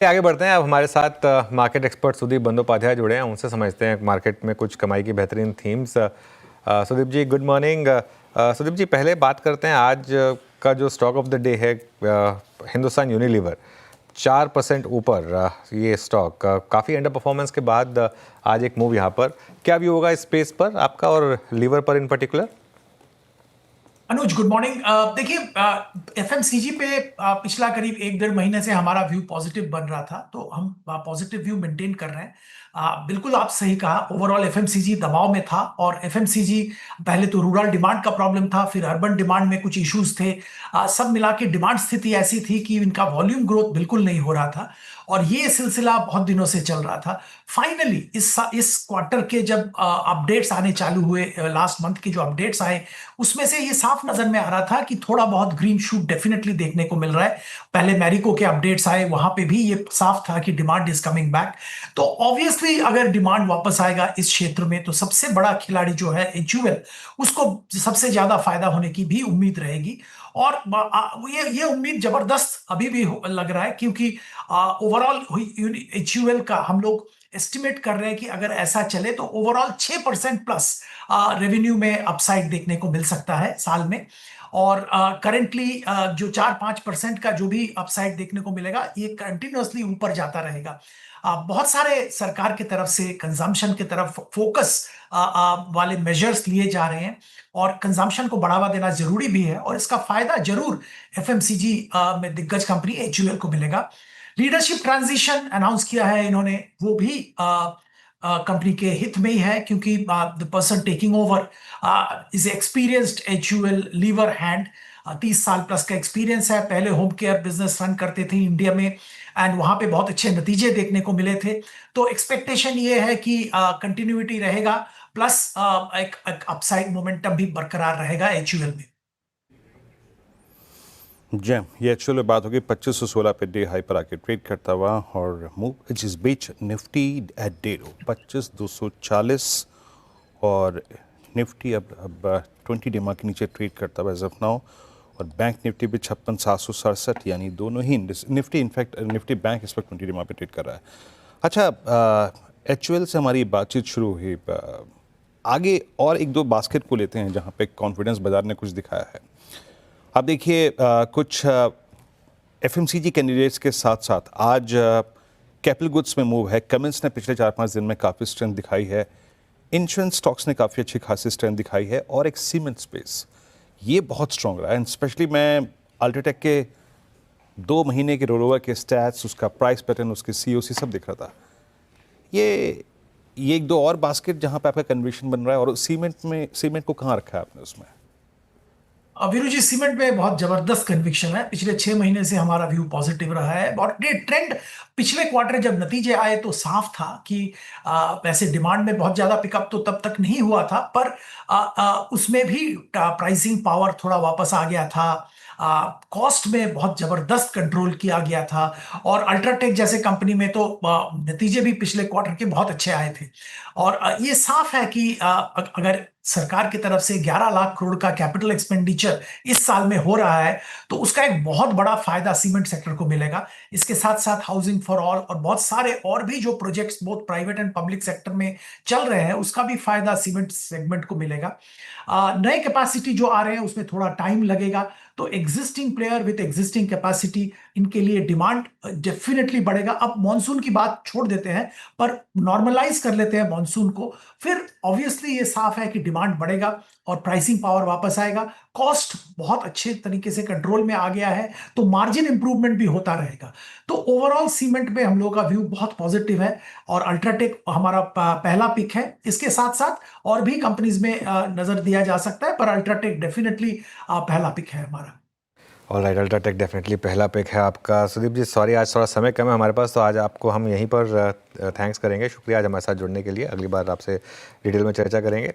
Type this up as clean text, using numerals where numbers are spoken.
आगे बढ़ते हैं। अब हमारे साथ मार्केट एक्सपर्ट सुदीप बंदोपाध्याय जुड़े हैं, उनसे समझते हैं मार्केट में कुछ कमाई की बेहतरीन थीम्स। सुदीप जी, गुड मॉर्निंग। सुदीप जी, पहले बात करते हैं आज का जो स्टॉक ऑफ द डे है, हिंदुस्तान यूनिलीवर 4% ऊपर। ये स्टॉक काफ़ी अंडर परफॉर्मेंस के बाद आज एक मूव यहाँ पर। क्या व्यू होगा इस स्पेस पर आपका और लीवर पर इन पर्टिकुलर? अनुज, गुड मॉर्निंग। देखिए, एफएमसीजी पे पिछला करीब 1-1.5 महीने से हमारा व्यू पॉजिटिव बन रहा था, तो हम पॉजिटिव व्यू मेंटेन कर रहे हैं। बिल्कुल आप सही कहा, ओवरऑल एफएमसीजी दबाव में था। और एफएमसीजी पहले तो रूरल डिमांड का प्रॉब्लम था, फिर अर्बन डिमांड में कुछ इश्यूज थे। सब मिला के डिमांड स्थिति ऐसी थी कि इनका वॉल्यूम ग्रोथ बिल्कुल नहीं हो रहा था, और ये सिलसिला बहुत दिनों से चल रहा था। फाइनली इस क्वार्टर के जब अपडेट्स आने चालू हुए, लास्ट मंथ के जो अपडेट्स आए, उसमें से ये साफ नजर में आ रहा था कि थोड़ा बहुत ग्रीन शूट डेफिनेटली देखने को मिल रहा है। पहले मैरिको के अपडेट्स आए, वहां पे भी ये साफ था कि डिमांड इज कमिंग बैक। तो ऑब्वियसली अगर डिमांड वापस आएगा इस क्षेत्र में, तो सबसे बड़ा खिलाड़ी जो है एचयूएल, उसको सबसे ज्यादा फायदा होने की भी उम्मीद रहेगी। और ये उम्मीद जबरदस्त अभी भी लग रहा है, क्योंकि ओवरऑल एचयूएल का हम लोग एस्टिमेट कर रहे हैं कि अगर ऐसा चले तो ओवरऑल 6% प्लस रेवेन्यू में अपसाइड देखने को मिल सकता है साल में। और करेंटली जो 4-5% का जो भी अपसाइड देखने को मिलेगा, ये कंटिन्यूअसली ऊपर जाता रहेगा। बहुत सारे सरकार की तरफ से कंजम्पशन की तरफ फोकस वाले मेजर्स लिए जा रहे हैं, और कंजम्पशन को बढ़ावा देना जरूरी भी है, और इसका फायदा जरूर एफएमसीजी में दिग्गज कंपनी एचयूएल को मिलेगा। लीडरशिप ट्रांजिशन अनाउंस किया है इन्होंने, वो भी कंपनी के हित में ही है, क्योंकि the person taking over is experienced HUL lever hand. 30 साल प्लस का एक्सपीरियंस है, पहले होम केयर बिजनेस रन करते थे इंडिया में, एंड वहां पे बहुत अच्छे नतीजे देखने को मिले थे। तो एक्सपेक्टेशन ये है कि कंटिन्यूटी रहेगा, प्लस एक अपसाइड मोमेंटम भी बरकरार रहेगा एचयूएल में। जी, ये एक्चुअली बात होगी 2516 पे डे हाई पर आके ट्रेड करता हुआ, और मूव जिस बीच निफ्टी एट डे लो 25240, और निफ्टी अब 20 डिमा के नीचे ट्रेड करता हुआ एज ऑफ नाउ, और बैंक निफ्टी भी 56767, यानी दोनों ही निफ्टी, इनफैक्ट निफ्टी बैंक इस पर 20 डिमा पे ट्रेड कर रहा है। अच्छा, एचयूएल से हमारी बातचीत शुरू हुई, आगे और एक दो बास्केट को लेते हैं जहाँ पे कॉन्फिडेंस बाजार ने कुछ दिखाया है। अब देखिए, कुछ एफएमसीजी कैंडिडेट्स के साथ साथ आज कैपिटल गुड्स में मूव है। कमिंस ने पिछले 4-5 दिन में काफ़ी स्ट्रेंथ दिखाई है, इंश्योरेंस स्टॉक्स ने काफ़ी अच्छी खासी स्ट्रेंथ दिखाई है, और एक सीमेंट स्पेस ये बहुत स्ट्रॉन्ग रहा है। एंड स्पेशली मैं अल्ट्राटेक के 2 महीने के रोल ओवर के स्टैट्स, उसका प्राइस पैटर्न, उसकी सीओसी सब दिख रहा था। ये एक दो और बास्केट जहाँ पे आपका कन्विक्शन बन रहा है, और सीमेंट को कहाँ रखा है आपने उसमें? वीरू जी, सीमेंट में बहुत जबरदस्त कन्विक्शन है। पिछले 6 महीने से हमारा व्यू पॉजिटिव रहा है, और ये ट्रेंड पिछले क्वार्टर जब नतीजे आए तो साफ था कि वैसे डिमांड में बहुत ज्यादा पिकअप तो तब तक नहीं हुआ था, पर उसमें भी प्राइसिंग पावर थोड़ा वापस आ गया था। कॉस्ट में बहुत जबरदस्त कंट्रोल किया गया था, और अल्ट्राटेक जैसे कंपनी में तो नतीजे भी पिछले क्वार्टर के बहुत अच्छे आए थे। और ये साफ है कि अगर सरकार की तरफ से 11 लाख करोड़ का कैपिटल एक्सपेंडिचर इस साल में हो रहा है, तो उसका एक बहुत बड़ा फायदा सीमेंट सेक्टर को मिलेगा। इसके साथ साथ हाउसिंग फॉर ऑल और बहुत सारे और भी जो projects both private and public sector में चल रहे हैं, उसका भी फायदा सीमेंट सेगमेंट को मिलेगा। नए कैपेसिटी जो आ रहे हैं उसमें थोड़ा टाइम लगेगा, तो existing player with existing capacity, इनके लिए डिमांड डेफिनेटली बढ़ेगा। अब मॉनसून की बात छोड़ देते हैं, पर नॉर्मलाइज कर लेते हैं मॉनसून को, फिर ऑब्वियसली ये साफ है कि डिमांड बढ़ेगा और प्राइसिंग पावर वापस आएगा। कॉस्ट बहुत अच्छे तरीके से कंट्रोल में आ गया है, तो मार्जिन इंप्रूवमेंट भी होता रहेगा। तो ओवरऑल सीमेंट में हम लोगों का व्यू बहुत पॉजिटिव है, और अल्ट्राटेक हमारा पहला पिक है। इसके साथ साथ और भी कंपनीज में नजर दिया जा सकता है, पर अल्ट्राटेक डेफिनेटली पहला पिक है हमारा। ऑलराइट, अल्ट्राटेक डेफिनेटली पहला पिक है आपका। सुदीप जी, सॉरी आज थोड़ा समय कम है हमारे पास, तो आज आपको हम यहीं पर थैंक्स करेंगे। शुक्रिया आज हमारे साथ जुड़ने के लिए। अगली बार आपसे डिटेल में चर्चा करेंगे।